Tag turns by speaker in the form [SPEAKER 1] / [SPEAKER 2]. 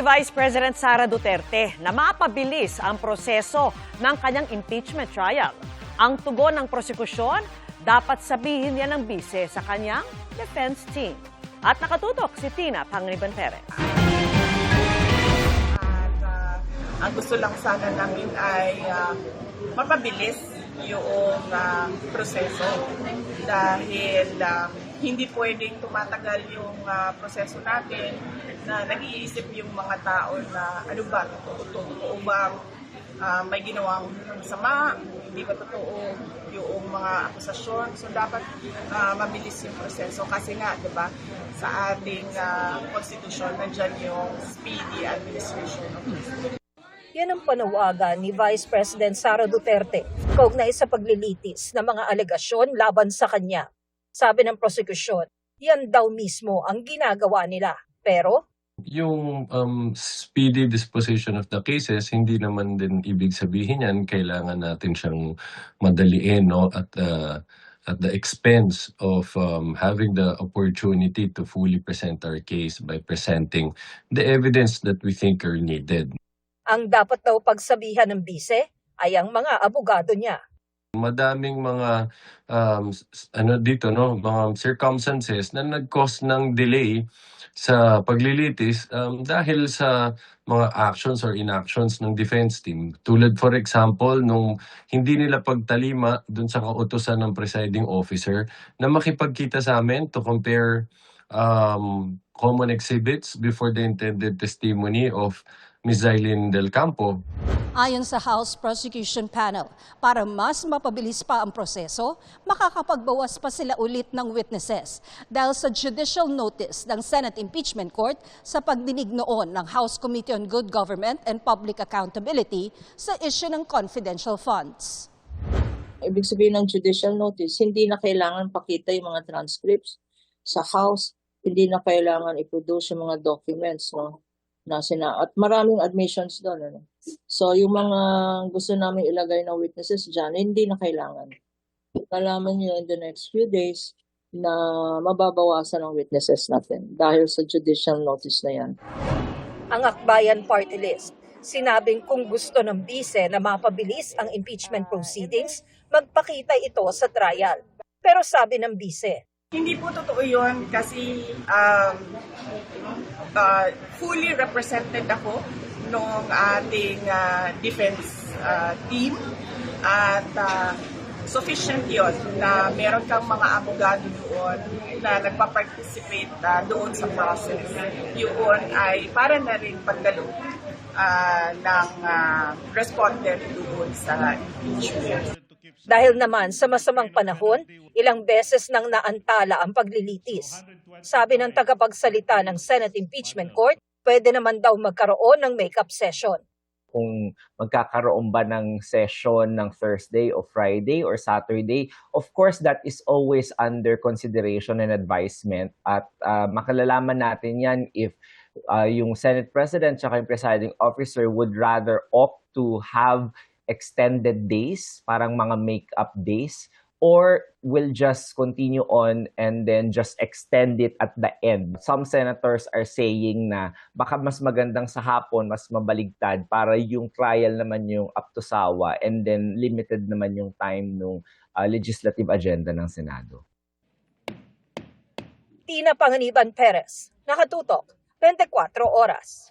[SPEAKER 1] Vice President Sara Duterte na mapabilis ang proseso ng kanyang impeachment trial. Ang tugon ng prosekusyon, dapat sabihin niya ng bise sa kanyang defense team. At nakatutok si Tina Panganiban Perez.
[SPEAKER 2] Ang gusto lang sana namin ay mapabilis yung proseso dahil hindi pwedeng tumatagal yung proseso natin na nag-iisip yung mga tao na ano ba, totoo bang may ginawang masama, hindi ba totoo yung mga akusasyon. So dapat mabilis yung proseso kasi nga, di ba, sa ating konstitusyon nandyan yung speedy administration of justice.
[SPEAKER 3] Yan ang panawagan ni Vice President Sara Duterte kaugnay sa paglilitis ng mga alegasyon laban sa kanya. Sabi ng prosekusyon, yan daw mismo ang ginagawa nila. Pero
[SPEAKER 4] yung speedy disposition of the cases, hindi naman din ibig sabihin yan kailangan natin siyang madaliin, no? At the expense of having the opportunity to fully present our case by presenting the evidence that we think are needed.
[SPEAKER 3] ang dapat daw pagsabihan ng bise ay ang mga abogado niya.
[SPEAKER 4] Madaming mga mga circumstances na nag-cause ng delay sa paglilitis dahil sa mga actions or inactions ng defense team. Tulad for example, nung hindi nila pagtalima dun sa kautusan ng presiding officer na makipagkita sa amin to compare common exhibits before the intended testimony of Ms. Zailin Del Campo.
[SPEAKER 5] Ayon sa House Prosecution Panel, para mas mapabilis pa ang proseso, makakapagbawas pa sila ulit ng witnesses dahil sa judicial notice ng Senate Impeachment Court sa pagdinig noon ng House Committee on Good Government and Public Accountability sa issue ng confidential funds.
[SPEAKER 6] Ibig sabihin ng judicial notice, hindi na kailangan pakita yung mga transcripts sa House, hindi na kailangan i-produce yung mga documents, no? At maraming admissions doon. Ano? So, yung mga gusto namin ilagay na witnesses dyan, hindi na kailangan. Nalaman nyo in the next few days na mababawasan ang witnesses natin dahil sa judicial notice na yan.
[SPEAKER 3] Ang Akbayan Party List, sinabing kung gusto ng bise na mapabilis ang impeachment proceedings, magpakita ito sa trial. Pero sabi ng bise,
[SPEAKER 2] hindi po totoo yun kasi fully represented ako nung ating defense team at sufficient yun na meron kang mga abogado doon na nagpa-participate doon sa process. Yun ay para na rin pagdalo ng respondent doon sa impeachment.
[SPEAKER 3] dahil naman sa masamang panahon, ilang beses nang naantala ang paglilitis. Sabi ng tagapagsalita ng Senate Impeachment Court, pwede naman daw magkaroon ng make-up session.
[SPEAKER 7] Kung magkakaroon ba ng session ng Thursday o Friday or Saturday, of course, that is always under consideration and advisement. At makalalaman natin yan if yung Senate President at yung presiding officer would rather opt to have extended days, parang mga make-up days, or will just continue on and then just extend it at the end. Some senators are saying na baka mas magandang sa hapon, mas mabaligtad para yung trial naman yung up to sawa and then limited naman yung time ng legislative agenda ng Senado.
[SPEAKER 3] Tina Panganiban Perez, nakatutok, 24 oras.